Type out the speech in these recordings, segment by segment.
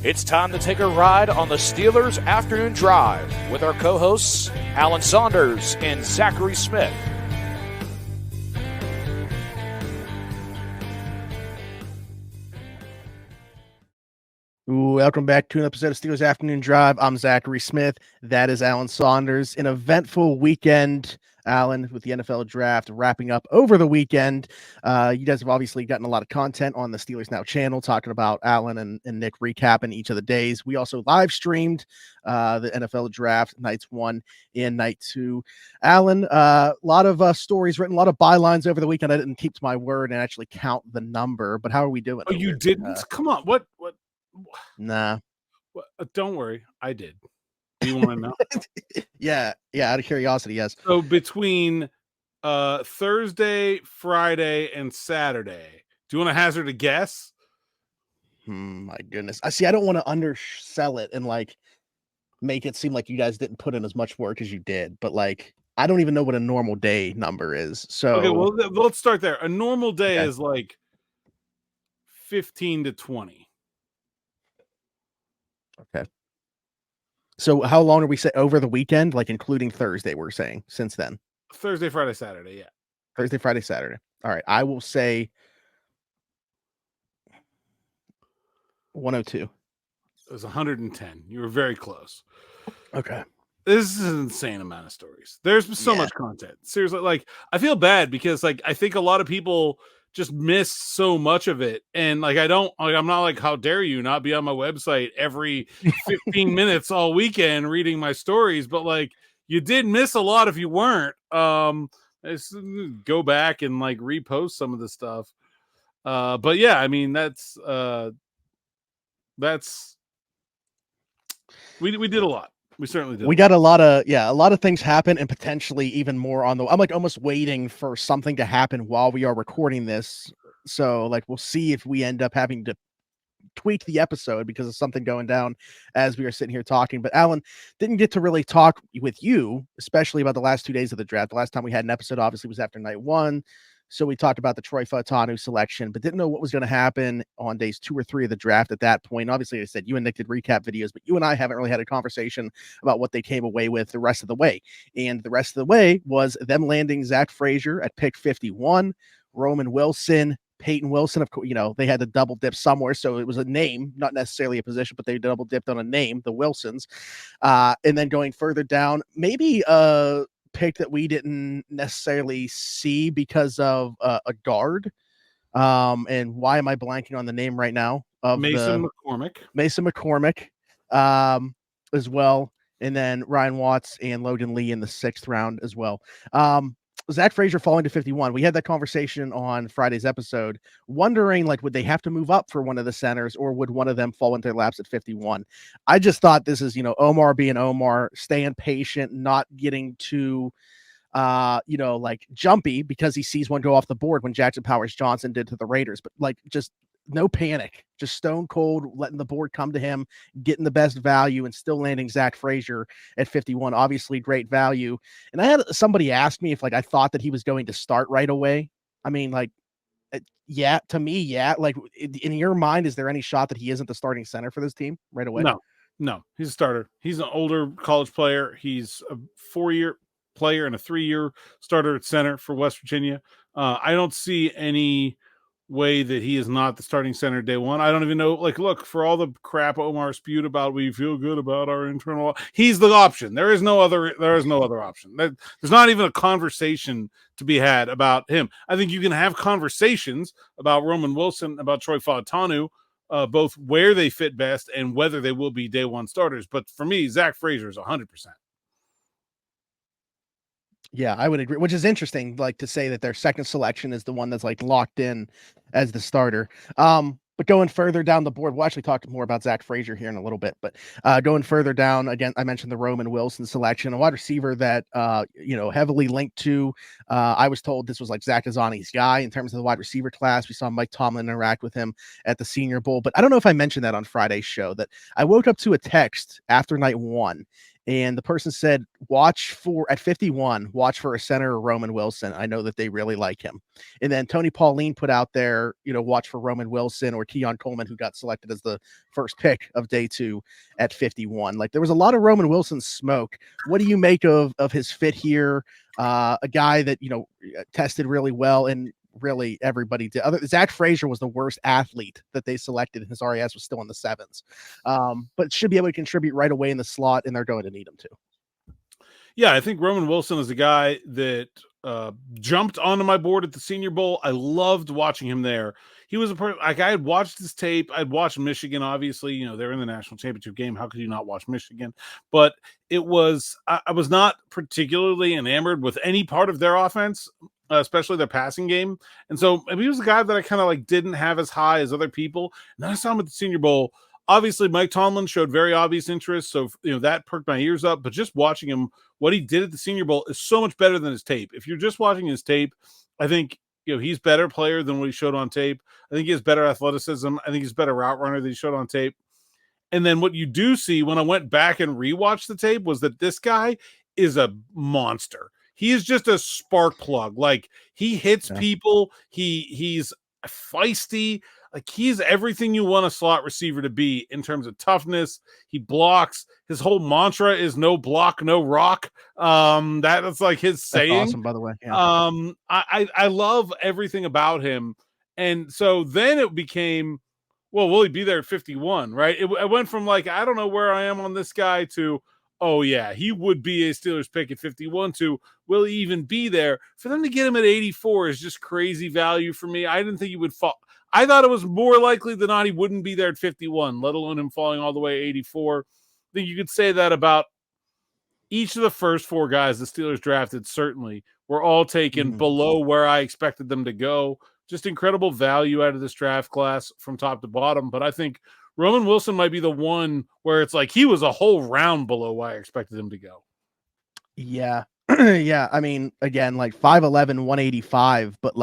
It's time to take a ride on the Steelers Afternoon Drive with our co-hosts, Alan Saunders and Zachary Smith. Welcome back to an episode of Steelers Afternoon Drive. I'm Zachary Smith. That is Alan Saunders. An eventful weekend, Alan, with the NFL draft wrapping up over the weekend. You guys have obviously gotten a lot of content on the Steelers Now channel talking about Alan and Nick recapping each of the days. We also live streamed the NFL draft nights 1 and night 2. Alan, a lot of stories written, a lot of bylines over the weekend. I didn't keep to my word and actually count the number, but how are we doing? Oh, you didn't? Come on. What? Nah. Don't worry. I did. Do you want to know? Yeah. Out of curiosity, yes. So between Thursday, Friday, and Saturday, do you want to hazard a guess? My goodness. I don't want to undersell it and like make it seem like you guys didn't put in as much work as you did, but like I don't even know what a normal day number is. So okay, well let's start there. A normal day is like 15 to 20. Okay. So how long are we say over the weekend, like including Thursday, we're saying since then? Thursday, Friday, Saturday, yeah. Thursday, Friday, Saturday. All right. I will say 102. It was 110. You were very close. Okay. This is an insane amount of stories. There's so much content. Seriously, like I feel bad because like I think a lot of people just miss so much of it. And like I'm not like, how dare you not be on my website every 15 minutes all weekend reading my stories, but like you did miss a lot if you weren't. Just go back and like repost some of the stuff. But yeah, I mean that's we did a lot. We certainly did. We got a lot of things happen and potentially even more on I'm like almost waiting for something to happen while we are recording this. So like, we'll see if we end up having to tweak the episode because of something going down as we are sitting here talking. But Alan, didn't get to really talk with you, especially about the last 2 days of the draft. The last time we had an episode obviously was after night 1. So we talked about the Troy Fautanu selection, but didn't know what was going to happen on days 2 or 3 of the draft at that point. Obviously, I said you and Nick did recap videos, but you and I haven't really had a conversation about what they came away with the rest of the way. And the rest of the way was them landing Zach Frazier at pick 51, Roman Wilson, Peyton Wilson. Of course, they had to double dip somewhere. So it was a name, not necessarily a position, but they double dipped on a name, the Wilsons. And then going further down, maybe pick that we didn't necessarily see because of a guard. And why am I blanking on the name right now? Of Mason McCormick as well. And then Ryan Watts and Logan Lee in the 6th round as well. Zach Frazier falling to 51. We had that conversation on Friday's episode, wondering like, would they have to move up for one of the centers or would one of them fall into their laps at 51? I just thought this is, Omar being Omar, staying patient, not getting too, like jumpy because he sees one go off the board when Jackson Powers Johnson did to the Raiders, but like just no panic, just stone cold, letting the board come to him, getting the best value and still landing Zach Frazier at 51. Obviously great value. And I had somebody ask me if like, I thought that he was going to start right away. I mean, like, yeah, to me, yeah. Like in your mind, is there any shot that he isn't the starting center for this team right away? No, he's a starter. He's an older college player. He's a 4-year player and a 3-year starter at center for West Virginia. I don't see any way that he is not the starting center day one. I don't even know, like, look, for all the crap Omar spewed about, we feel good about our internal, he's the option. There is no other option. There's not even a conversation to be had about him. I think you can have conversations about Roman Wilson, about Troy Fautanu, both where they fit best and whether they will be day one starters. But for me, Zach Frazier is 100%. Yeah, I would agree, which is interesting, like to say that their second selection is the one that's like locked in as the starter. But going further down the board, we'll actually talk more about Zach Frazier here in a little bit, but going further down, again, I mentioned the Roman Wilson selection, a wide receiver that, heavily linked to, I was told this was like Zach Azani's guy in terms of the wide receiver class. We saw Mike Tomlin interact with him at the Senior Bowl, but I don't know if I mentioned that on Friday's show, that I woke up to a text after night 1. And the person said, at 51, watch for a center Roman Wilson. I know that they really like him. And then Tony Pauline put out there, watch for Roman Wilson or Keon Coleman, who got selected as the first pick of day 2 at 51. Like, there was a lot of Roman Wilson smoke. What do you make of his fit here? A guy that, tested really well, and really everybody did. Zach Frazier was the worst athlete that they selected, and his RAS was still in the 7s. But should be able to contribute right away in the slot, and they're going to need him to. Yeah, I think Roman Wilson is a guy that jumped onto my board at the Senior Bowl. I loved watching him there. He was I had watched his tape. I'd watched Michigan, obviously. They're in the national championship game. How could you not watch Michigan? But I was not particularly enamored with any part of their offense, especially their passing game. And so he was a guy that I kind of didn't have as high as other people. And then I saw him at the Senior Bowl. Obviously, Mike Tomlin showed very obvious interest, so that perked my ears up. But just watching him, what he did at the Senior Bowl is so much better than his tape. If you're just watching his tape, I think he's better player than what he showed on tape. I think he has better athleticism. I think he's a better route runner than he showed on tape. And then what you do see when I went back and rewatched the tape was that this guy is a monster. He is just a spark plug. Like, he hits people. He's feisty. Like, he's everything you want a slot receiver to be in terms of toughness. He blocks. His whole mantra is no block, no rock. That's like his saying. That's awesome, by the way. Yeah. I love everything about him. And so then it became, well, will he be there at 51, right? It went from I don't know where I am on this guy to, oh yeah, he would be a Steelers pick at 51 to, will he even be there? For them to get him at 84 is just crazy value for me. I didn't think he would fall. I thought it was more likely than not he wouldn't be there at 51, let alone him falling all the way 84. I think you could say that about each of the first 4 guys the Steelers drafted, certainly, were all taken below where I expected them to go. Just incredible value out of this draft class from top to bottom. But I think Roman Wilson might be the one where it's he was a whole round below where I expected him to go. Yeah. Yeah. I mean, again, 5'11", 185, but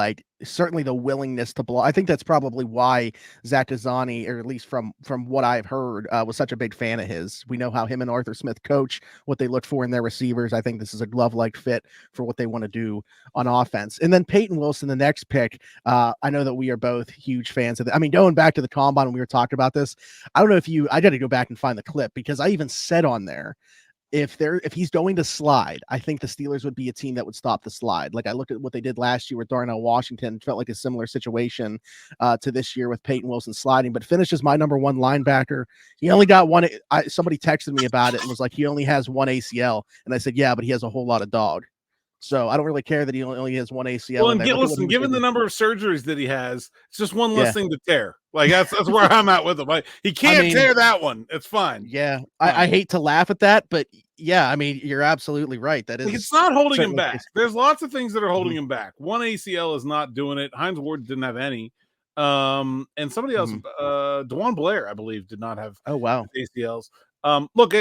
certainly the willingness to block. I think that's probably why Zach Dezzani, or at least from what I've heard, was such a big fan of his. We know how him and Arthur Smith coach, what they look for in their receivers. I think this is a glove-like fit for what they want to do on offense. And then Peyton Wilson, the next pick, I know that we are both huge fans of it. I mean, going back to the combine when we were talking about this, I don't know I got to go back and find the clip, because I even said on there, if he's going to slide, I think the Steelers would be a team that would stop the slide. I look at what they did last year with Darnell Washington, felt like a similar situation to this year with Peyton Wilson sliding, but finishes my number 1 linebacker. He only got one. Somebody texted me about it and was like, he only has 1 ACL. And I said, yeah, but he has a whole lot of dog. So I don't really care that he only has 1 ACL. Well, and listen, given the number of surgeries that he has, it's just one less thing to tear. That's where I'm at with him. He can't tear that one. It's fine. Yeah, I hate to laugh at that, but yeah, I mean, you're absolutely right. That is, it's not holding him back. There's lots of things that are holding him back. 1 ACL is not doing it. Hines Ward didn't have any. And somebody else, DeJuan Blair, I believe, did not have ACLs. Look,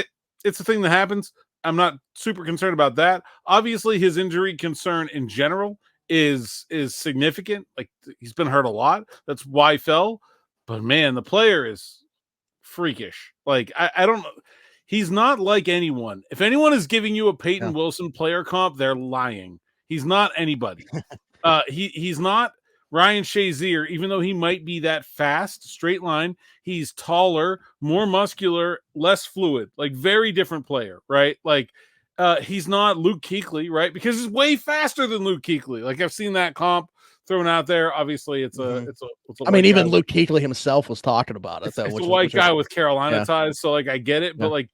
it's a thing that happens. I'm not super concerned about that. Obviously, his injury concern in general is significant. He's been hurt a lot. That's why he fell. But man, the player is freakish. I don't know. He's not like anyone. If anyone is giving you a Peyton Wilson player comp, they're lying. He's not anybody. He's not Ryan Shazier, even though he might be that fast, straight line. He's taller, more muscular, less fluid, very different player, right? He's not Luke Kuechly, right? Because he's way faster than Luke Kuechly. I've seen that comp thrown out there. Obviously, it's a I mean, even Luke Kuechly himself was talking about it. It's a white guy with Carolina ties, so I get it, but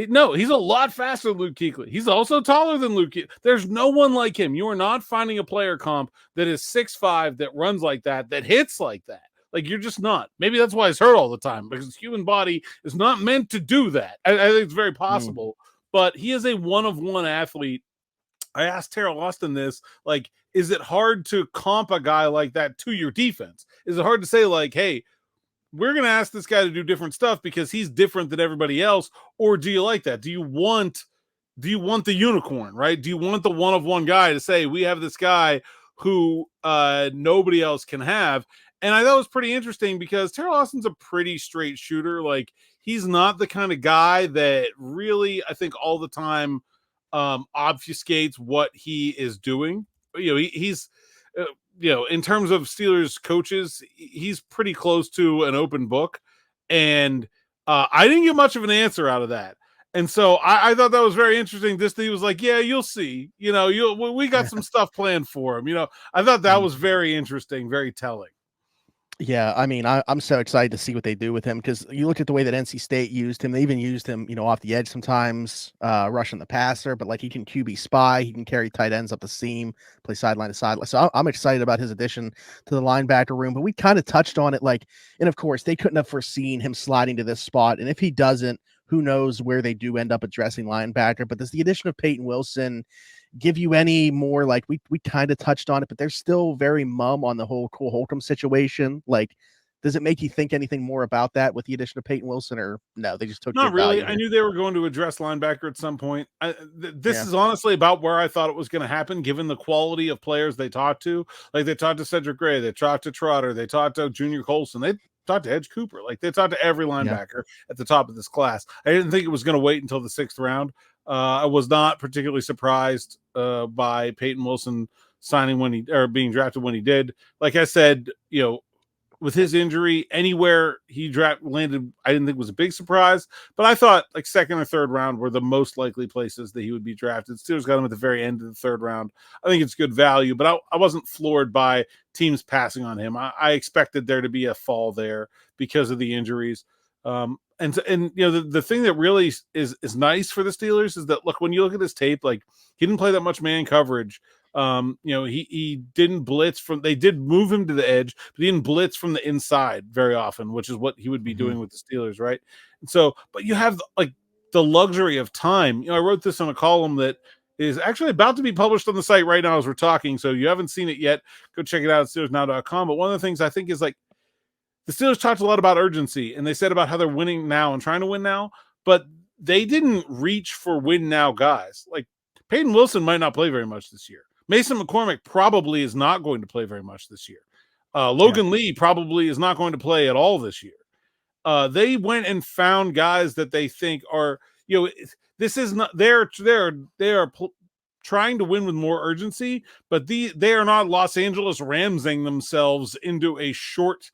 no, he's a lot faster than Luke Kuechly. He's also taller than Luke Kuechly. There's no one like him. You are not finding a player comp that is 6'5", that runs like that hits like that. You're just not. Maybe that's why he's hurt all the time, because the human body is not meant to do that. I think it's very possible, but he is a one-of-one athlete. I asked Terrell Austin this, is it hard to comp a guy like that to your defense? Is it hard to say, hey, we're going to ask this guy to do different stuff because he's different than everybody else? Or do you like that? Do you want the unicorn, right? Do you want the one-of-one guy to say, we have this guy who nobody else can have? And I thought it was pretty interesting because Terrell Austin's a pretty straight shooter. Like, he's not the kind of guy that really, I think, all the time obfuscates what he is doing. He's in terms of Steelers coaches, he's pretty close to an open book. And I didn't get much of an answer out of that. And so I thought that was very interesting. He was like, yeah, you'll see. We got some stuff planned for him. I thought that was very interesting, very telling. Yeah, I mean, I'm so excited to see what they do with him because you look at the way that NC State used him. They even used him, off the edge sometimes, rushing the passer, but like he can QB spy, he can carry tight ends up the seam, play sideline to sideline. So I'm excited about his addition to the linebacker room. But we kind of touched on it, and of course, they couldn't have foreseen him sliding to this spot. And if he doesn't, who knows where they do end up addressing linebacker. But does the addition of Peyton Wilson give you any more, we kind of touched on it, but they're still very mum on the whole Cole Holcomb situation? Does it make you think anything more about that with the addition of Peyton Wilson, or no, they just took not really? I knew they were going to address linebacker at some point. This is honestly about where I thought it was going to happen, given the quality of players they talked to. Like, they talked to Cedric Gray, they talked to Trotter, they talked to Junior Colson, they talked to Edge Cooper. Like, they talked to every linebacker at the top of this class. I didn't think it was going to wait until the 6th round. I was not particularly surprised by Peyton Wilson signing being drafted when he did. Like I said, with his injury, anywhere he landed, I didn't think was a big surprise. But I thought 2nd or 3rd round were the most likely places that he would be drafted. Steelers got him at the very end of the 3rd round. I think it's good value, but I wasn't floored by teams passing on him. I expected there to be a fall there because of the injuries. And the thing that really is nice for the Steelers is that, look, when you look at his tape, he didn't play that much man coverage. He didn't blitz they did move him to the edge, but he didn't blitz from the inside very often, which is what he would be doing with the Steelers, right? And so, but you have the luxury of time. I wrote this on a column that is actually about to be published on the site right now as we're talking. So you haven't seen it yet, go check it out at SteelersNow.com. But one of the things I think is the Steelers talked a lot about urgency, and they said about how they're winning now and trying to win now, but they didn't reach for win now guys. Like, Peyton Wilson might not play very much this year. Mason McCormick probably is not going to play very much this year. Logan Lee probably is not going to play at all this year. They went and found guys that they think are, this is not, they are trying to win with more urgency, but they are not Los Angeles Ramsing themselves into a short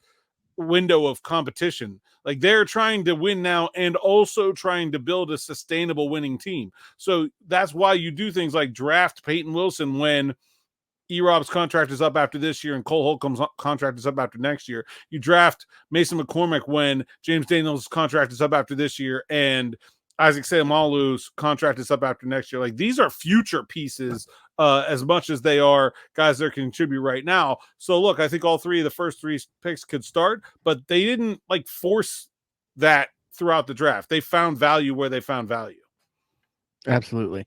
window of competition. Like, they're trying to win now and also trying to build a sustainable winning team. So that's why you do things like draft Peyton Wilson when E-Rob's contract is up after this year and Cole Holcomb's contract is up after next year. You draft Mason McCormick when James Daniels' contract is up after this year and Isaac Seumalo's contract is up after next year. Like, these are future pieces as much as they are guys that can contribute right now. So, look, I think all three of the first 3 picks could start, but they didn't force that throughout the draft. They found value where they found value. Absolutely.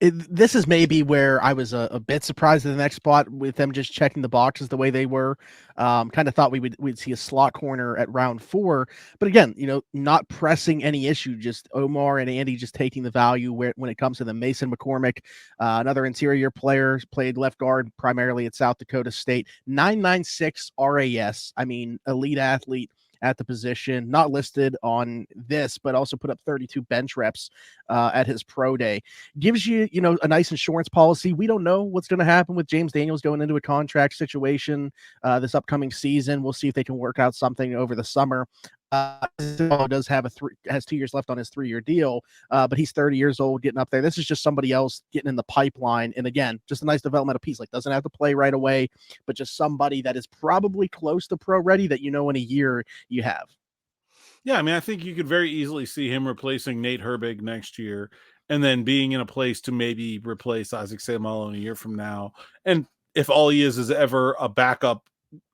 This is maybe where I was a bit surprised at the next spot with them just checking the boxes the way they were. Kind of thought we'd see a slot corner at round 4, but again, not pressing any issue. Just Omar and Andy just taking the value when it comes to them. Mason McCormick, another interior player, played left guard primarily at South Dakota State. 9.96 RAS. I mean, elite athlete at the position, not listed on this, but also put up 32 bench reps at his pro day. Gives you, a nice insurance policy. We don't know what's going to happen with James Daniels going into a contract situation this upcoming season. We'll see if they can work out something over the summer. Does have has 2 years left on his 3-year deal, but he's 30 years old, getting up there. This is just somebody else getting in the pipeline, and again, just a nice developmental piece. Doesn't have to play right away, but just somebody that is probably close to pro ready that in a year you have. Yeah, I mean, I think you could very easily see him replacing Nate Herbig next year, and then being in a place to maybe replace Isaac Seumalo in a year from now. And if all he is ever a backup,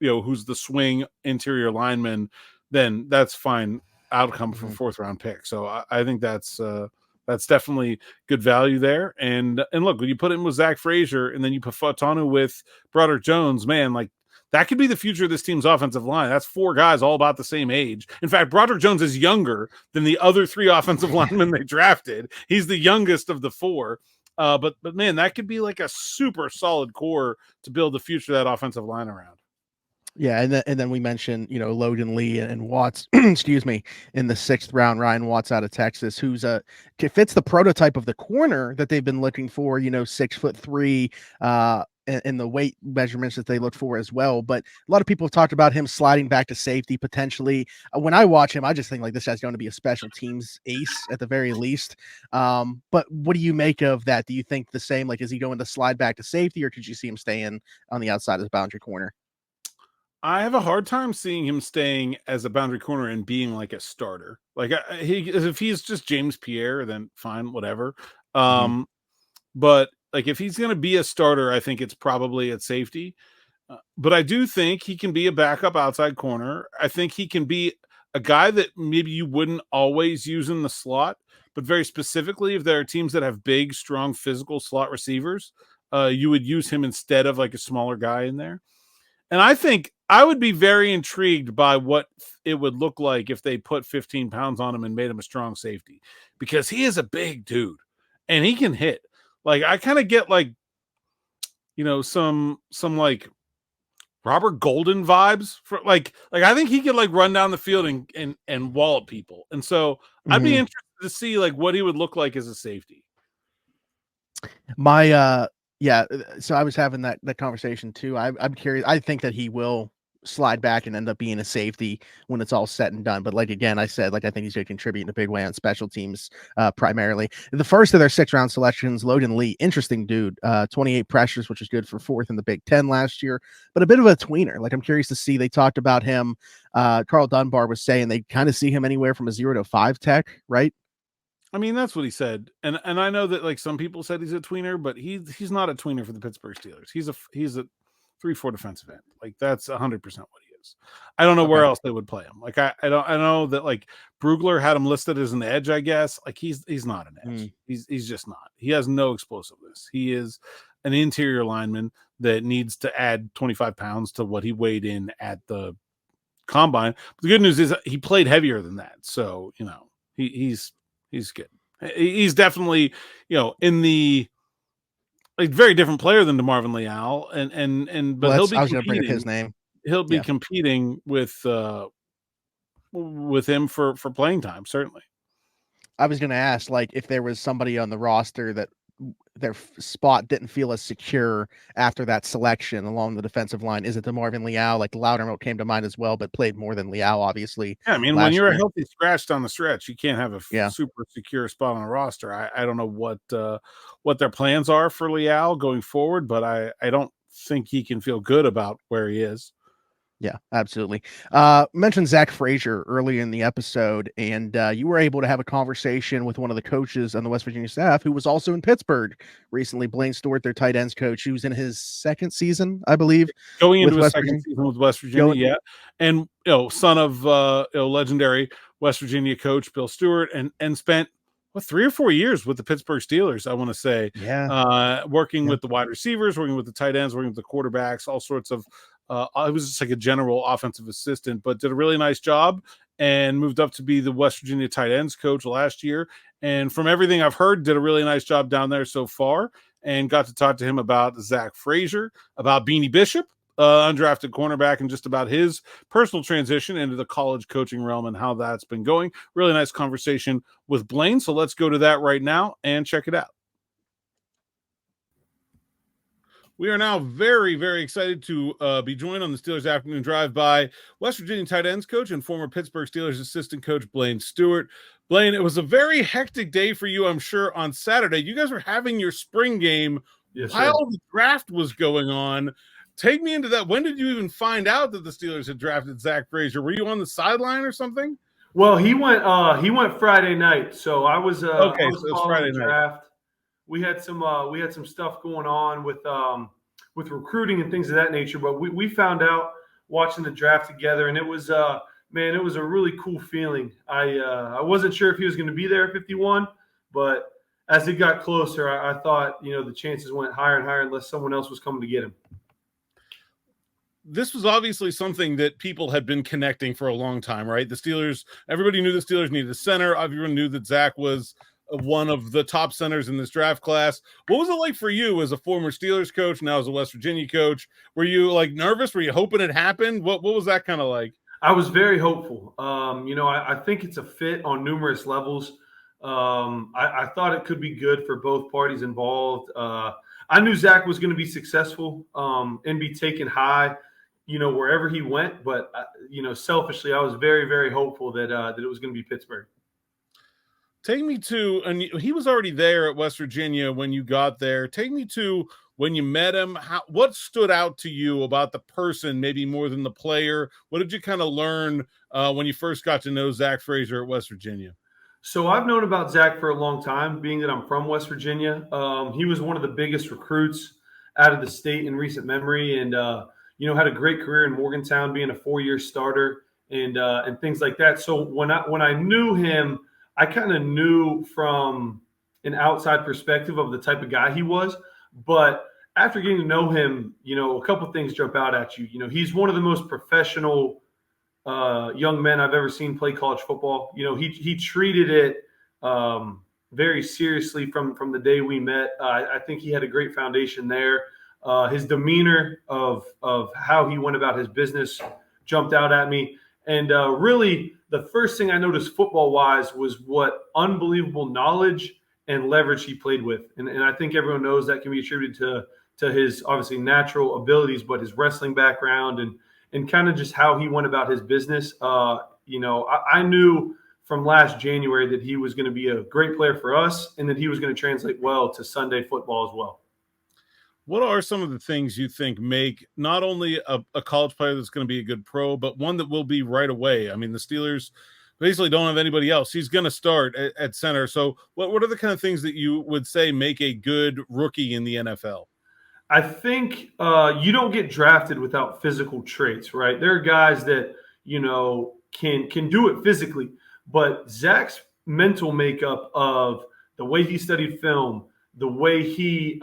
who's the swing interior lineman, then that's fine outcome for 4th round pick. So I think that's definitely good value there. And look, when you put him with Zach Frazier and then you put Fatanu with Broderick Jones, man, that could be the future of this team's offensive line. That's 4 guys all about the same age. In fact, Broderick Jones is younger than the other 3 offensive linemen they drafted. He's the youngest of the 4. But man, that could be a super solid core to build the future of that offensive line around. Yeah, and then we mentioned, Logan Lee and Watts, excuse me, in the 6th round. Ryan Watts out of Texas, who's fits the prototype of the corner that they've been looking for. 6'3", and the weight measurements that they look for as well. But a lot of people have talked about him sliding back to safety potentially. When I watch him, I just think like this guy's going to be a special teams ace at the very least. But what do you make of that? Do you think the same? Like, is he going to slide back to safety, or could you see him staying on the outside as boundary corner? I have a hard time seeing him staying as a boundary corner and being like a starter. Like if he's just James Pierre, then fine, whatever. Mhm. But like if he's going to be a starter, I think it's probably at safety. But I do think he can be a backup outside corner. I think he can be a guy that maybe you wouldn't always use in the slot, but very specifically, if there are teams that have big, strong, physical slot receivers, you would use him instead of like a smaller guy in there. And I think I would be very intrigued by what it would look like if they put 15 pounds on him and made him a strong safety, because he is a big dude and he can hit. Like I kind of get like, some like Robert Golden vibes for like I think he could like run down the field and wallop people. And so I'd be Mhm. interested to see like what he would look like as a safety. My yeah, so I was having that conversation too. I'm curious. I think that he will slide back and end up being a safety when it's all said and done. But like again, I said, like I think he's going to contribute in a big way on special teams, primarily. The first of their 6th-round selections, Logan Lee, interesting dude, 28 pressures, which is good for 4th in the Big Ten last year, but a bit of a tweener. Like I'm curious to see. They talked about him. Carl Dunbar was saying they kind of see him anywhere from a 0 to 5 tech, right? I mean, that's what he said, and I know that like some people said he's a tweener, but he's not a tweener for the Pittsburgh Steelers. He's a 3-4 defensive end. Like that's 100% what he is. I don't know where Okay. else they would play him. Like I know that like Brugler had him listed as an edge. I guess like he's not an edge. Mm. He's just not. He has no explosiveness. He is an interior lineman that needs to add 25 pounds to what he weighed in at the combine. But the good news is he played heavier than that, so he's good. He's definitely, in the like very different player than DeMarvin Leal, but Well, I was going to bring up his name. he'll be Yeah. competing with him for playing time, certainly. I was going to ask, like, if there was somebody on the roster that their spot didn't feel as secure after that selection along the defensive line. Is it the Marvin Leal? Like Loudermilk came to mind as well, but played more than Leal, obviously. Yeah, I mean, when last you're a year. healthy scratch down the stretch, you can't have a Yeah. super secure spot on a roster. I don't know what their plans are for Leal going forward, but I don't think he can feel good about where he is. Yeah, absolutely. Mentioned Zach Frazier early in the episode, and you were able to have a conversation with one of the coaches on the West Virginia staff who was also in Pittsburgh recently, Blaine Stewart, their tight ends coach. He was in his 2nd season, I believe, Going with into his West second Virginia. season with West Virginia, yeah. And son of legendary West Virginia coach Bill Stewart, and spent 3 or 4 years with the Pittsburgh Steelers, I want to say. Yeah. Working Yeah. with the wide receivers, working with the tight ends, working with the quarterbacks, all sorts of it was just like a general offensive assistant, but did a really nice job and moved up to be the West Virginia tight ends coach last year. And from everything I've heard, did a really nice job down there so far, and got to talk to him about Zach Frazier, about Beanie Bishop, undrafted cornerback, and just about his personal transition into the college coaching realm and how that's been going. Really nice conversation with Blaine. So let's go to that right now and check it out. We are now very, very excited to be joined on the Steelers Afternoon Drive by West Virginia tight ends coach and former Pittsburgh Steelers assistant coach Blaine Stewart. Blaine, it was a very hectic day for you, I'm sure, on Saturday. You guys were having your spring game while the draft was going on. Take me into that. When did you even find out that the Steelers had drafted Zach Frazier? Were you on the sideline or something? Well, he went Friday night, so I was okay. I was So it was following Friday the night. draft. We had some stuff going on with recruiting and things of that nature, but we found out watching the draft together, and it was man, it was a really cool feeling. I wasn't sure if he was going to be there at 51, but as it got closer, I thought the chances went higher and higher unless someone else was coming to get him. This was obviously something that people had been connecting for a long time, right? The Steelers, everybody knew the Steelers needed a center. Everyone knew that Zach was one of the top centers in this draft class. What was it like for you as a former Steelers coach, now as a West Virginia coach? Were you like nervous? Were you hoping it happened? What was that kind of like? I was very hopeful. I think it's a fit on numerous levels. I thought it could be good for both parties involved. I knew Zach was going to be successful and be taken high, wherever he went. But, selfishly, I was very, very hopeful that it was going to be Pittsburgh. Take me to, and he was already there at West Virginia when you got there. Take me to when you met him. What stood out to you about the person, maybe more than the player? What did you kind of learn when you first got to know Zach Frazier at West Virginia? So I've known about Zach for a long time, being that I'm from West Virginia. He was one of the biggest recruits out of the state in recent memory, and had a great career in Morgantown, being a 4-year starter and things like that. So when I knew him, I kind of knew from an outside perspective of the type of guy he was. But after getting to know him, a couple of things jump out at you. He's one of the most professional young men I've ever seen play college football. He treated it very seriously from the day we met. I think he had a great foundation there. His demeanor of how he went about his business jumped out at me. And really, the first thing I noticed football-wise was what unbelievable knowledge and leverage he played with. And I think everyone knows that can be attributed to his, obviously, natural abilities, but his wrestling background and kind of just how he went about his business. I knew from last January that he was going to be a great player for us and that he was going to translate well to Sunday football as well. What are some of the things you think make not only a college player that's going to be a good pro, but one that will be right away? I mean, the Steelers basically don't have anybody else. He's going to start at center. So what are the kind of things that you would say make a good rookie in the NFL? I think you don't get drafted without physical traits, right? There are guys that, can do it physically, but Zach's mental makeup of the way he studied film, the way he,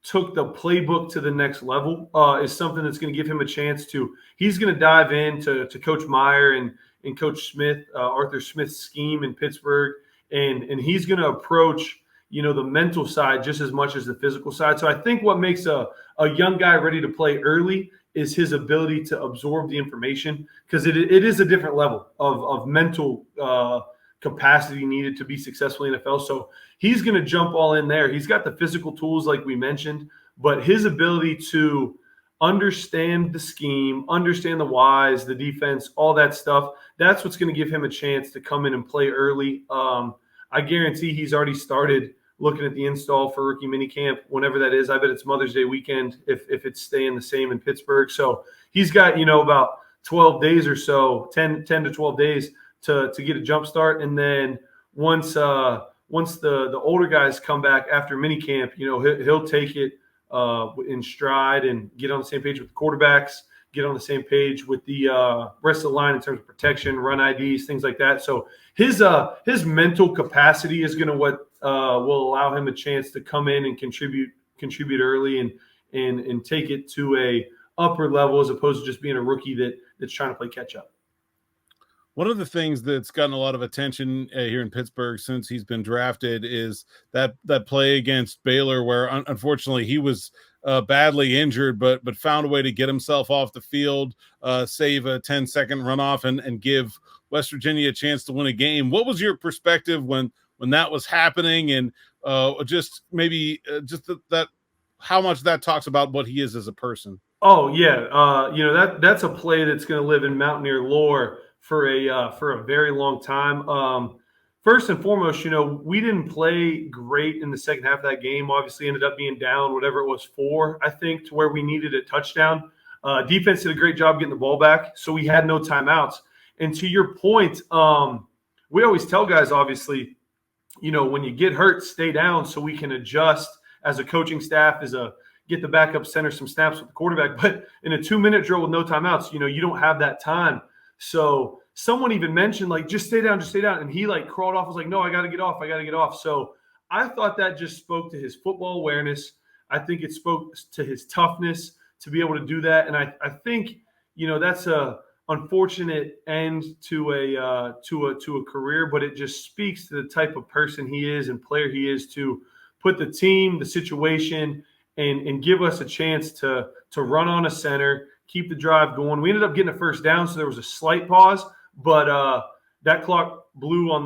took the playbook to the next level is something that's going to give him a chance to. He's going to dive into Coach Meyer and Coach Smith, Arthur Smith's scheme in Pittsburgh, and he's going to approach the mental side just as much as the physical side. So I think what makes a young guy ready to play early is his ability to absorb the information, because it is a different level of mental capacity needed to be successful in the NFL. So he's going to jump all in there. He's got the physical tools like we mentioned, but his ability to understand the scheme, understand the whys, the defense, all that stuff, that's what's going to give him a chance to come in and play early. I guarantee he's already started looking at the install for rookie minicamp, whenever that is. I bet it's Mother's Day weekend if it's staying the same in Pittsburgh. So he's got, about 12 days or so, 10 to 12 days to get a jump start. And then once the older guys come back after minicamp, he'll take it in stride and get on the same page with the quarterbacks, get on the same page with the rest of the line in terms of protection, run IDs, things like that. So his mental capacity is going to will allow him a chance to come in and contribute early and take it to a upper level, as opposed to just being a rookie that's trying to play catch up. One of the things that's gotten a lot of attention here in Pittsburgh since he's been drafted is that play against Baylor, where unfortunately he was badly injured, but found a way to get himself off the field, save a 10-second runoff, and give West Virginia a chance to win a game. What was your perspective when that was happening, and just maybe that how much that talks about what he is as a person? Oh yeah, that's a play that's going to live in Mountaineer lore for a very long time. First and foremost, we didn't play great in the second half of that game. Obviously ended up being down, whatever it was, 4, I think, to where we needed a touchdown. Defense did a great job getting the ball back, so we had no timeouts. And to your point, we always tell guys, obviously, when you get hurt, stay down so we can adjust as a coaching staff, get the backup center some snaps with the quarterback. But in a 2-minute drill with no timeouts, you don't have that time. So someone even mentioned, just stay down. And he crawled off, was like, no, I got to get off. So I thought that just spoke to his football awareness. I think it spoke to his toughness to be able to do that. And I think, that's a unfortunate end to a career, but it just speaks to the type of person he is and player he is to put the team, the situation, and give us a chance to run on a center, keep the drive going. We ended up getting a first down, so there was a slight pause, but that clock blew when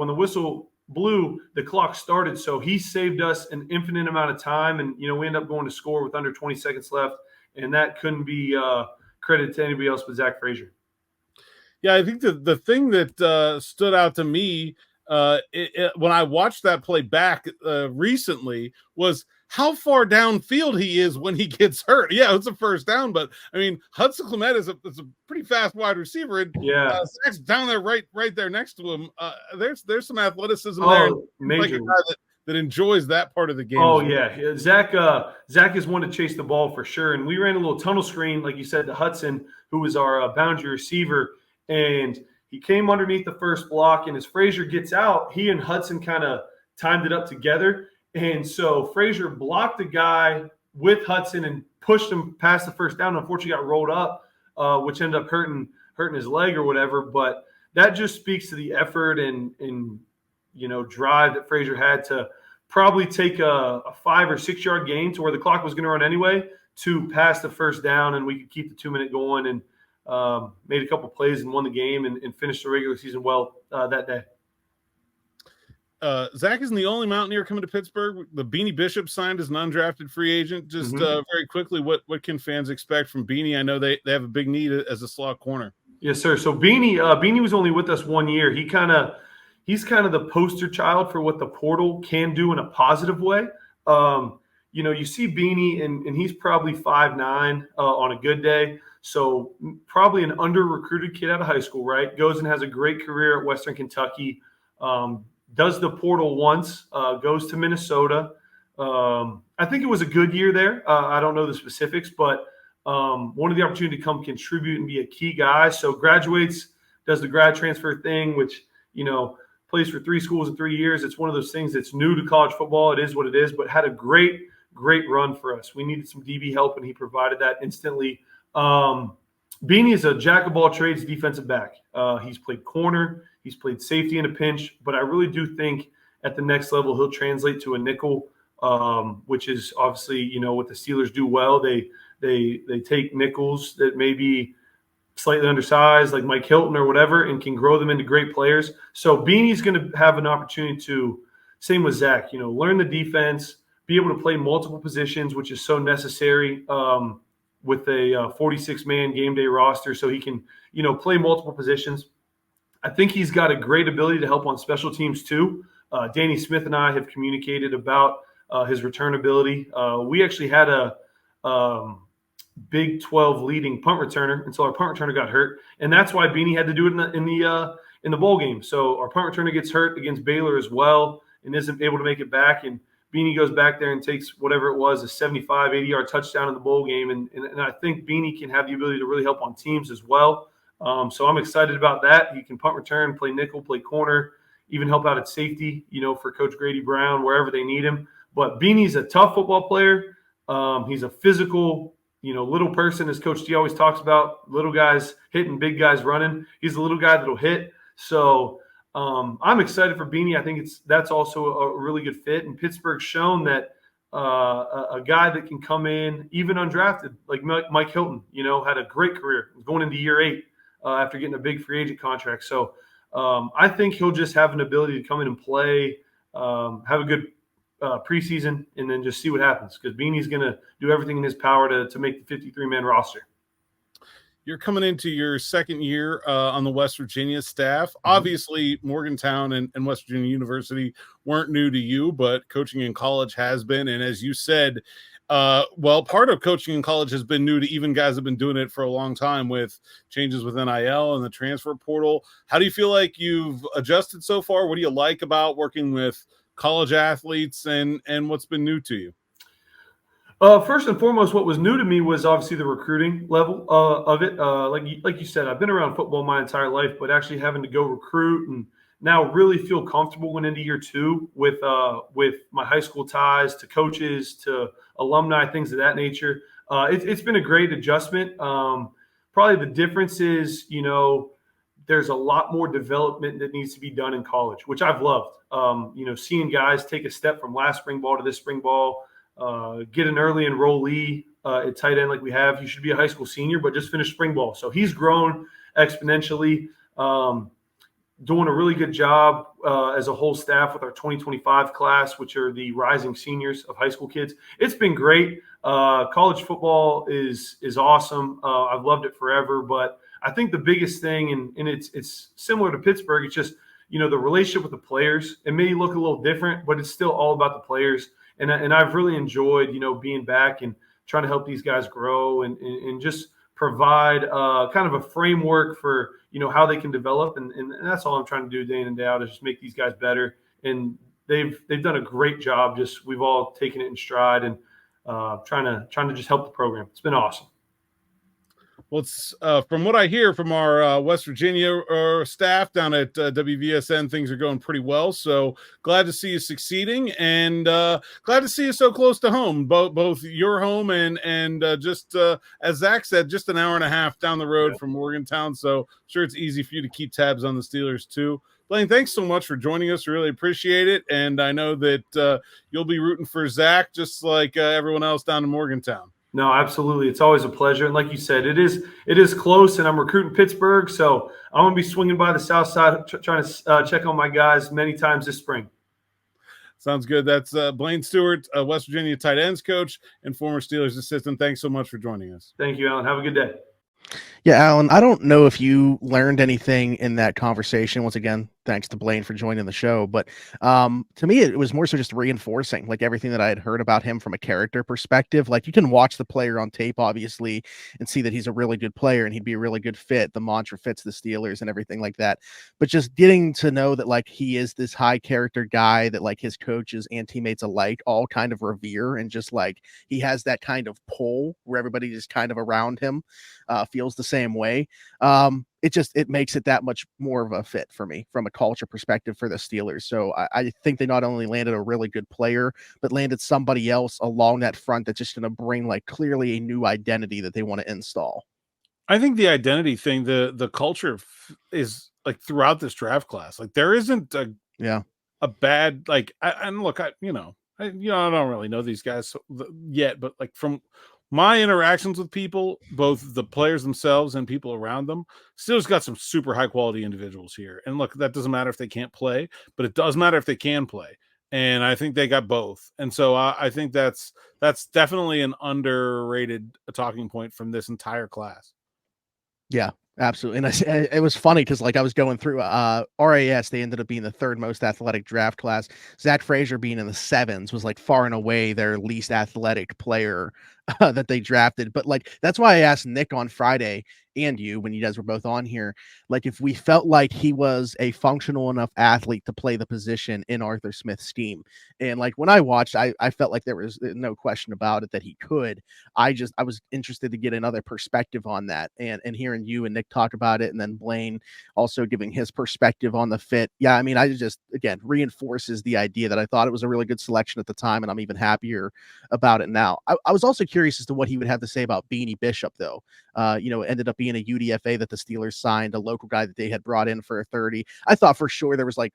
the whistle blew, the clock started. So he saved us an infinite amount of time, and we ended up going to score with under 20 seconds left, and that couldn't be credited to anybody else but Zach Frazier. Yeah, I think the thing that stood out to me when I watched that play back recently was how far downfield he is when he gets hurt. Yeah, it's a first down, but I mean, Hudson Clement is a pretty fast wide receiver, and Zach's down there right there next to him. There's some athleticism there. Major. Like a guy that enjoys that part of the game. Oh yeah, Zach is one to chase the ball for sure. And we ran a little tunnel screen, like you said, to Hudson, who was our boundary receiver, and he came underneath the first block. And as Frazier gets out, he and Hudson kind of timed it up together. And so Frazier blocked the guy with Hudson and pushed him past the first down. Unfortunately, got rolled up, which ended up hurting his leg or whatever. But that just speaks to the effort and drive that Frazier had to probably take a 5 or 6 yard gain to where the clock was going to run anyway to pass the first down, and we could keep the 2 minute going and made a couple plays and won the game and finished the regular season well that day. Zach isn't the only Mountaineer coming to Pittsburgh. The Beanie Bishop signed as an undrafted free agent. Just very quickly, what can fans expect from Beanie? I know they have a big need as a slot corner. Yes, sir. So Beanie was only with us 1 year. He's kind of the poster child for what the portal can do in a positive way. You see Beanie, and he's probably 5'9" on a good day. So probably an under-recruited kid out of high school, right? Goes and has a great career at Western Kentucky. Does the portal once, goes to Minnesota. I think it was a good year there. I don't know the specifics, but wanted the opportunity to come contribute and be a key guy. So graduates, does the grad transfer thing, which, plays for 3 schools in 3 years. It's one of those things that's new to college football. It is what it is, but had a great run for us. We needed some DB help, and he provided that instantly. Beanie is a jack of all trades defensive back. He's played corner. He's played safety in a pinch, but I really do think at the next level he'll translate to a nickel, which is obviously, what the Steelers do well. They take nickels that may be slightly undersized, like Mike Hilton or whatever, and can grow them into great players. So Beanie's going to have an opportunity to, same with Zach, learn the defense, be able to play multiple positions, which is so necessary with a 46-man game day roster, so he can, play multiple positions. I think he's got a great ability to help on special teams too. Danny Smith and I have communicated about his return ability. We actually had a Big 12 leading punt returner until our punt returner got hurt, and that's why Beanie had to do it in the bowl game. So our punt returner gets hurt against Baylor as well and isn't able to make it back, and Beanie goes back there and takes whatever it was, a 75, 80-yard touchdown in the bowl game, and I think Beanie can have the ability to really help on teams as well. So I'm excited about that. He can punt return, play nickel, play corner, even help out at safety, for Coach Grady Brown, wherever they need him. But Beanie's a tough football player. He's a physical, little person, as Coach T always talks about, little guys hitting, big guys running. He's a little guy that'll hit. So I'm excited for Beanie. I think that's also a really good fit. And Pittsburgh's shown that a guy that can come in, even undrafted, like Mike Hilton, had a great career going into year 8 after getting a big free agent contract. So I think he'll just have an ability to come in and play, have a good preseason, and then just see what happens, because Beanie's going to do everything in his power to make the 53-man roster. You're coming into your second year on the West Virginia staff. Obviously, Morgantown and West Virginia University weren't new to you, but coaching in college has been. And as you said, part of coaching in college has been new to even guys that have been doing it for a long time with changes with NIL and the transfer portal. How do you feel like you've adjusted so far? What do you like about working with college athletes, and what's been new to you? First and foremost, what was new to me was obviously the recruiting level of it. Like you said, I've been around football my entire life, but actually having to go recruit and now really feel comfortable going into year 2 with my high school ties to coaches, to alumni, things of that nature. It's been a great adjustment. probably the difference is, there's a lot more development that needs to be done in college, which I've loved. Seeing guys take a step from last spring ball to this spring ball, get an early enrollee at tight end like we have. You should be a high school senior, but just finished spring ball. So he's grown exponentially, doing a really good job as a whole staff with our 2025 class, which are the rising seniors of high school kids. It's been great. College football is awesome. I've loved it forever, but I think the biggest thing, and it's similar to Pittsburgh, it's just, the relationship with the players. It may look a little different, but it's still all about the players. And I've really enjoyed, being back and trying to help these guys grow and just provide kind of a framework for, how they can develop. And that's all I'm trying to do day in and day out, is just make these guys better. And they've done a great job. Just, we've all taken it in stride and trying to just help the program. It's been awesome. Well, it's from what I hear from our West Virginia staff down at WVSN, things are going pretty well. So glad to see you succeeding, and glad to see you so close to home, both your home and just as Zach said, just an hour and a half down the road from Morgantown. So sure, it's easy for you to keep tabs on the Steelers too. Blaine, thanks so much for joining us. Really appreciate it, and I know that you'll be rooting for Zach just like everyone else down in Morgantown. No, absolutely. It's always a pleasure. And like you said, it is close, and I'm recruiting Pittsburgh. So I'm going to be swinging by the south side, trying to check on my guys many times this spring. Sounds good. That's Blaine Stewart, West Virginia tight ends coach and former Steelers assistant. Thanks so much for joining us. Thank you, Alan. Have a good day. Yeah, Alan, I don't know if you learned anything in that conversation. Once again, thanks to Blaine for joining the show. But to me, it was more so just reinforcing like everything that I had heard about him from a character perspective. Like, you can watch the player on tape, obviously, and see that he's a really good player and he'd be a really good fit. The mantra fits the Steelers and everything like that. But just getting to know that like he is this high character guy that like his coaches and teammates alike all kind of revere, and just like he has that kind of pull where everybody just kind of around him feels the same way. It makes it that much more of a fit for me from a culture perspective for the Steelers. So I think they not only landed a really good player, but landed somebody else along that front that's just going to bring like clearly a new identity that they want to install. I think the identity thing, the culture is like throughout this draft class. Like there isn't a bad, like, I don't really know these guys yet, but like from my interactions with people, both the players themselves and people around them, Steelers got some super high quality individuals here. And look, that doesn't matter if they can't play, but it does matter if they can play. And I think they got both. And so I think that's definitely an underrated talking point from this entire class. Yeah, absolutely. And it was funny because like I was going through RAS, they ended up being the third most athletic draft class. Zach Frazier being in the 7s was like far and away their least athletic player that they drafted. But like, that's why I asked Nick on Friday and you, when you guys were both on here, like if we felt like he was a functional enough athlete to play the position in Arthur Smith's scheme. And like when I watched, I felt like there was no question about it that he could. I was interested to get another perspective on that, and hearing you and Nick talk about it, and then Blaine also giving his perspective on the fit. Yeah, I mean, I just, again, reinforces the idea that I thought it was a really good selection at the time, and I'm even happier about it now. I was also curious as to what he would have to say about Beanie Bishop, though. It ended up being a UDFA that the Steelers signed, a local guy that they had brought in for a 30. I thought for sure there was like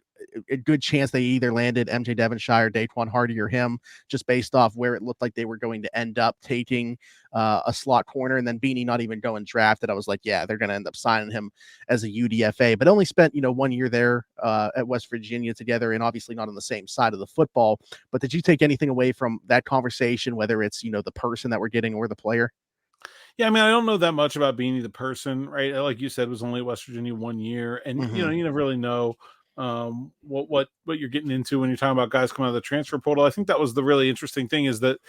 a good chance they either landed MJ Devonshire, Daquan Hardy, or him, just based off where it looked like they were going to end up taking a slot corner, and then Beanie not even going drafted. I was like, yeah, they're going to end up signing him as a UDFA, but only spent 1 year there at West Virginia together, and obviously not on the same side of the football. But did you take anything away from that conversation, whether it's the person that we're getting or the player? Yeah, I mean, I don't know that much about Beanie the person, right? Like you said, it was only West Virginia 1 year, and you never really know what you're getting into when you're talking about guys coming out of the transfer portal. I think that was the really interesting thing, is that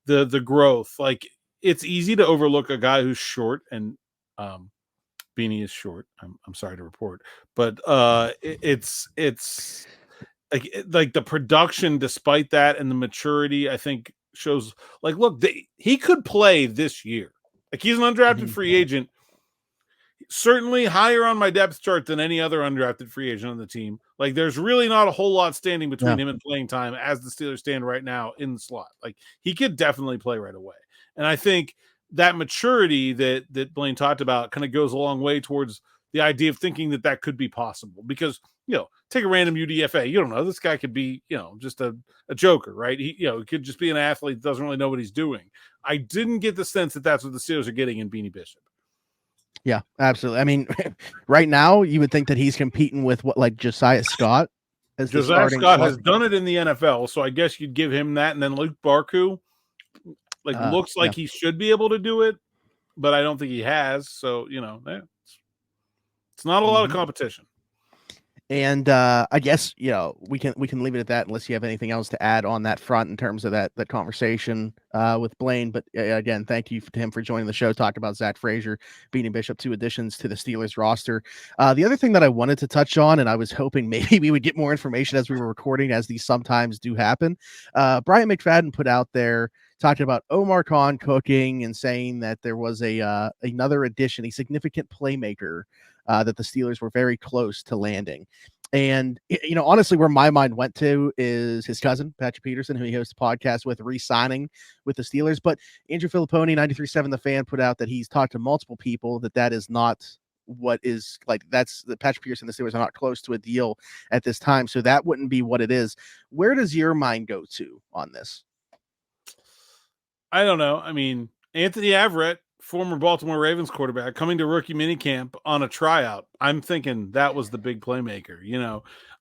the growth. Like, it's easy to overlook a guy who's short, and Beanie is short. I'm sorry to report, but it's like the production, despite that, and the maturity, I think shows. Like, look, he could play this year. Like, he's an undrafted free agent, certainly higher on my depth chart than any other undrafted free agent on the team. Like, there's really not a whole lot standing between him and playing time as the Steelers stand right now in the slot. Like, he could definitely play right away. And I think that maturity that Blaine talked about kind of goes a long way towards the idea of thinking that could be possible. Because, take a random UDFA. You don't know. This guy could be, just a joker, right? He could just be an athlete that doesn't really know what he's doing. I didn't get the sense that that's what the Steelers are getting in Beanie Bishop. Yeah, absolutely. I mean, right now you would think that he's competing with Josiah Scott as the Josiah starting. Scott has done it in the NFL, so I guess you'd give him that. And then Luke Barku, looks like he should be able to do it, but I don't think he has. So, it's not a lot of competition. And I guess we can leave it at that unless you have anything else to add on that front in terms of that conversation with Blaine. But again, thank you to him for joining the show. Talk about Zach Frazier, Beanie Bishop, 2 additions to the Steelers roster. The other thing that I wanted to touch on, and I was hoping maybe we would get more information as we were recording, as these sometimes do happen. Brian McFadden put out there talking about Omar Khan cooking and saying that there was another addition, a significant playmaker that the Steelers were very close to landing. And, honestly, where my mind went to is his cousin, Patrick Peterson, who he hosts a podcast with, re-signing with the Steelers. But Andrew Filipponi, 93.7 The Fan, put out that he's talked to multiple people that is not what is that's the Patrick Peterson. The Steelers are not close to a deal at this time. So that wouldn't be what it is. Where does your mind go to on this? I don't know. I mean, Anthony Averett, former Baltimore Ravens quarterback, coming to rookie minicamp on a tryout. I'm thinking that was the big playmaker.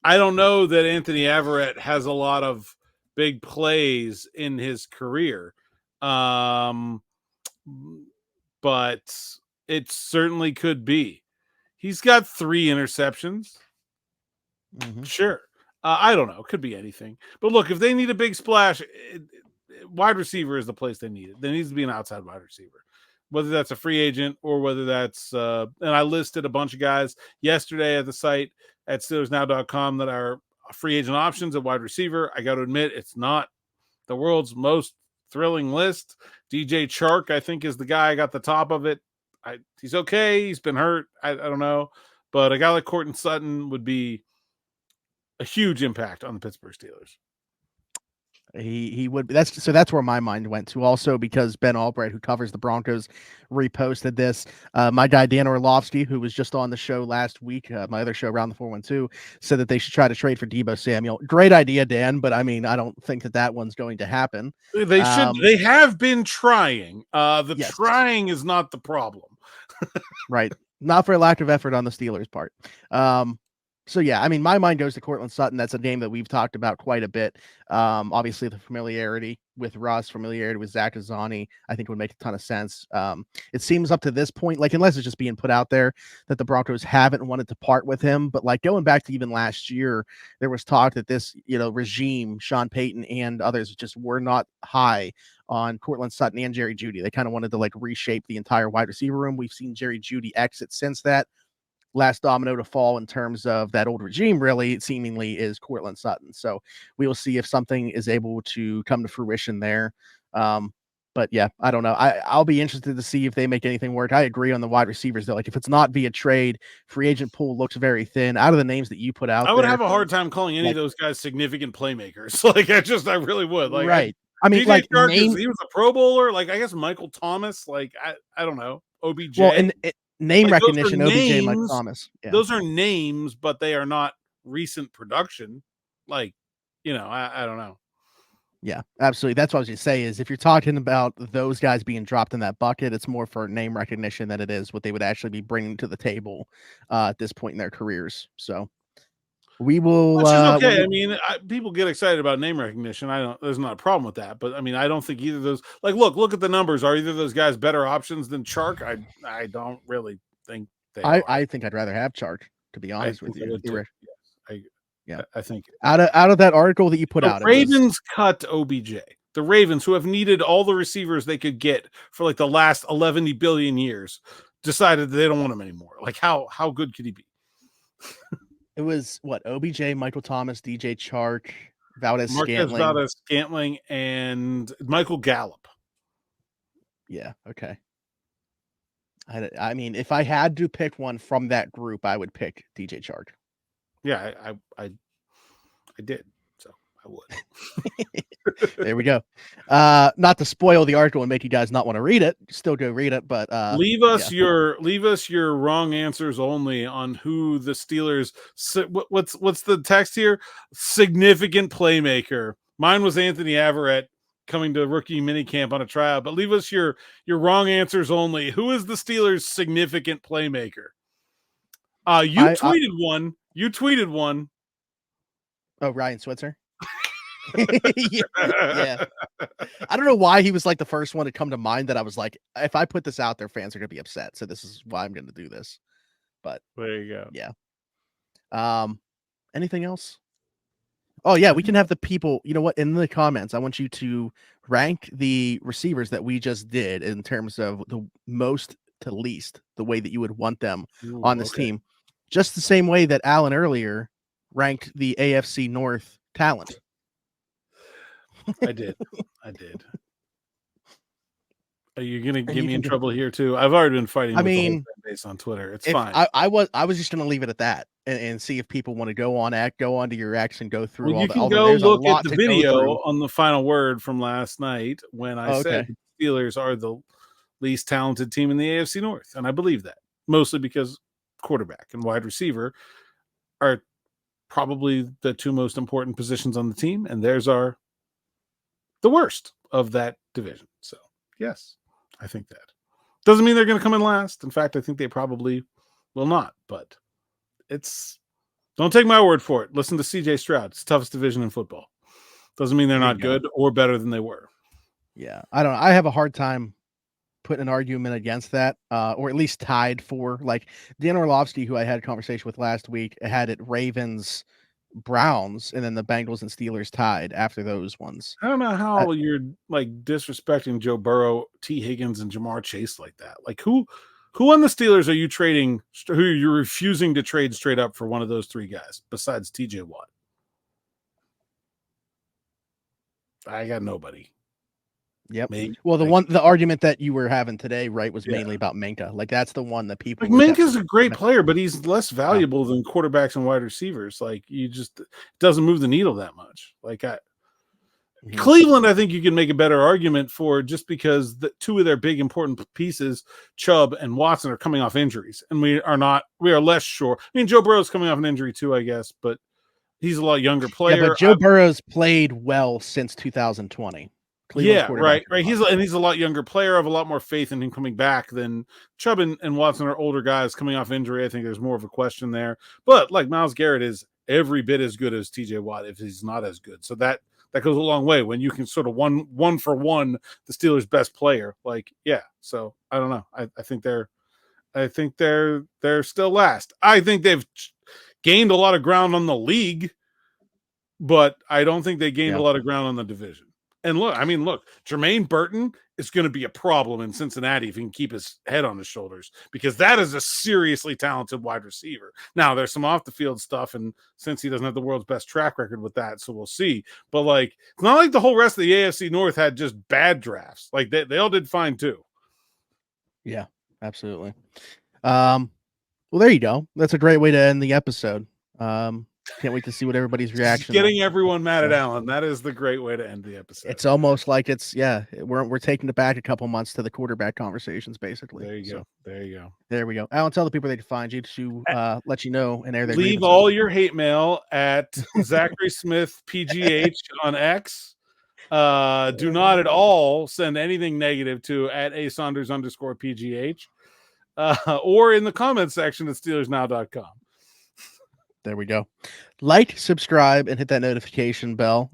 I don't know that Anthony Averett has a lot of big plays in his career. But it certainly could be. He's got 3 interceptions. Mm-hmm. Sure. I don't know. It could be anything. But look, if they need a big splash, wide receiver is the place they need it. There needs to be an outside wide receiver, whether that's a free agent or whether that's and I listed a bunch of guys yesterday at the site at SteelersNow.com that are free agent options at wide receiver. I got to admit, it's not the world's most thrilling list. DJ Chark, I think, is the guy I got the top of it. He's okay. He's been hurt. I don't know. But a guy like Courtland Sutton would be a huge impact on the Pittsburgh Steelers. He would. That's where my mind went to, also because Ben Albright, who covers the Broncos, reposted this. My guy Dan Orlovsky, who was just on the show last week, my other show, Around the 412, said that they should try to trade for Deebo Samuel. Great idea, Dan, but I mean, I don't think that one's going to happen. They should. They have been trying. Yes. Trying is not the problem. Right. Not for a lack of effort on the Steelers' part. So, yeah, I mean, my mind goes to Courtland Sutton. That's a name that we've talked about quite a bit. Obviously, the familiarity with Russ, familiarity with Zach Azzani, I think would make a ton of sense. It seems up to this point, unless it's just being put out there, that the Broncos haven't wanted to part with him. But, going back to even last year, there was talk that this, regime, Sean Payton and others, just were not high on Courtland Sutton and Jerry Jeudy. They kind of wanted to, reshape the entire wide receiver room. We've seen Jerry Jeudy exit since that. Last domino to fall in terms of that old regime, really, seemingly, is Courtland Sutton. So we will see if something is able to come to fruition there. But yeah, I don't know. I'll be interested to see if they make anything work. I agree on the wide receivers, though. If it's not via trade, free agent pool looks very thin. Out of the names that you put out, I would have a hard time calling any of those guys significant playmakers. I really would. Right. I mean, DJ Chark, he was a Pro Bowler. I guess Michael Thomas. I don't know. OBJ. Well, and name recognition, OBJ, Mike Thomas. Yeah. Those are names, but they are not recent production. I don't know. Yeah, absolutely. That's what I was going to say is if you're talking about those guys being dropped in that bucket, it's more for name recognition than it is what they would actually be bringing to the table at this point in their careers. So we will. Which is okay. I mean, people get excited about name recognition. There's not a problem with that. But I mean, I don't think either of those. Look at the numbers. Are either of those guys better options than Chark? I don't really think they. I think I'd rather have Chark, to be honest with you. Yeah, I think out of that article that you put out, Ravens cut OBJ. The Ravens, who have needed all the receivers they could get for the last 11 billion years, decided that they don't want him anymore. How good could he be? It was what? OBJ, Michael Thomas, DJ Chark, Valdez-Scantling, and Michael Gallup. Yeah. Okay. I mean, if I had to pick one from that group, I would pick DJ Chark. Yeah, I did. So I would. There we go. Not to spoil the article and make you guys not want to read it, still go read it, but leave us your wrong answers only on who the Steelers. What's the text here? Significant playmaker. Mine was Anthony Averett coming to rookie minicamp on a tryout, but leave us your wrong answers only. Who is the Steelers' significant playmaker? You tweeted one. Oh, Ryan Switzer. Yeah. I don't know why he was like the first one to come to mind that I was like, if I put this out there, fans are gonna be upset. So this is why I'm gonna do this. But there you go. Yeah. Anything else? Oh yeah, we can have the people, you know what, in the comments, I want you to rank the receivers that we just did in terms of the most to least, the way that you would want them on this team. Just the same way that Alan earlier ranked the AFC North talent. I did. Are you gonna get me in trouble here too? I've already been fighting with the whole fan base on Twitter. It's fine. I was just gonna leave it at that and see if people want to go onto your X and go through you can go look at the video on the final word from last night when I said the Steelers are the least talented team in the AFC North, and I believe that mostly because quarterback and wide receiver are probably the two most important positions on the team, and theirs are the worst of that division. So yes, I think that doesn't mean they're going to come in last. In fact, I think they probably will not, but don't take my word for it. Listen to CJ Stroud. It's the toughest division in football. Doesn't mean they're not good or better than they were. Yeah. I don't know. I have a hard time putting an argument against that, or at least tied for, like, Dan Orlovsky, who I had a conversation with last week, had it Ravens, Browns, and then the Bengals and Steelers tied after those ones. I don't know how you're like disrespecting Joe Burrow, T. Higgins, and Jamar Chase like that. Like who on the Steelers are you trading? Who you're refusing to trade straight up for one of those three guys besides TJ Watt? I got nobody. Yep. Maybe. Well, the argument that you were having today, right, was mainly about Minka. Like that's the one that people. Like Minka's a great player, but he's less valuable than quarterbacks and wide receivers. Like it doesn't move the needle that much. Like Cleveland, I think you can make a better argument for just because the two of their big important pieces, Chubb and Watson, are coming off injuries, and we are less sure. I mean, Joe Burrow's coming off an injury too, I guess, but he's a lot younger player. Yeah, but Joe Burrow's played well since 2020. Right. He's a lot younger player. I have a lot more faith in him coming back than Chubb and Watson are older guys coming off injury. I think there's more of a question there. But like Myles Garrett is every bit as good as TJ Watt if he's not as good. So that goes a long way when you can sort of one for one the Steelers' best player. Like, yeah. So I don't know. I think they're still last. I think they've gained a lot of ground on the league, but I don't think they gained a lot of ground on the division. And look, Jermaine Burton is going to be a problem in Cincinnati if he can keep his head on his shoulders, because that is a seriously talented wide receiver. Now, there's some off the field stuff, and since he doesn't have the world's best track record with that, so we'll see. But like, it's not like the whole rest of the AFC North had just bad drafts. Like they all did fine too. Yeah, absolutely. Well, there you go. That's a great way to end the episode. Can't wait to see what everybody's reaction. Getting everyone mad at Alan. That is the great way to end the episode. It's almost like we're taking it back a couple months to the quarterback conversations, basically. There you go. There we go. Alan, tell the people they can find you to let you know and air their leave all your hate mail at Zachary Smith PGH on X. Do not at all send anything negative to at @Saunders_PGH or in the comments section at SteelersNow.com. There we go. Like, subscribe, and hit that notification bell.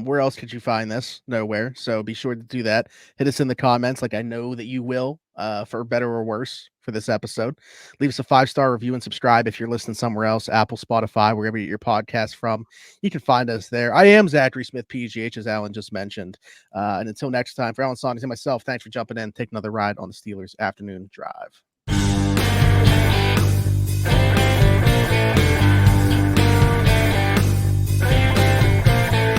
Where else could you find this? Nowhere. So be sure to do that. Hit us in the comments, like I know that you will, for better or worse for this episode. Leave us a 5-star review and subscribe if you're listening somewhere else, Apple, Spotify, wherever you get your podcast from. You can find us there. I am Zachary Smith, PGH, as Alan just mentioned. And until next time, for Alan Saunders and myself, thanks for jumping in. Take another ride on the Steelers Afternoon Drive.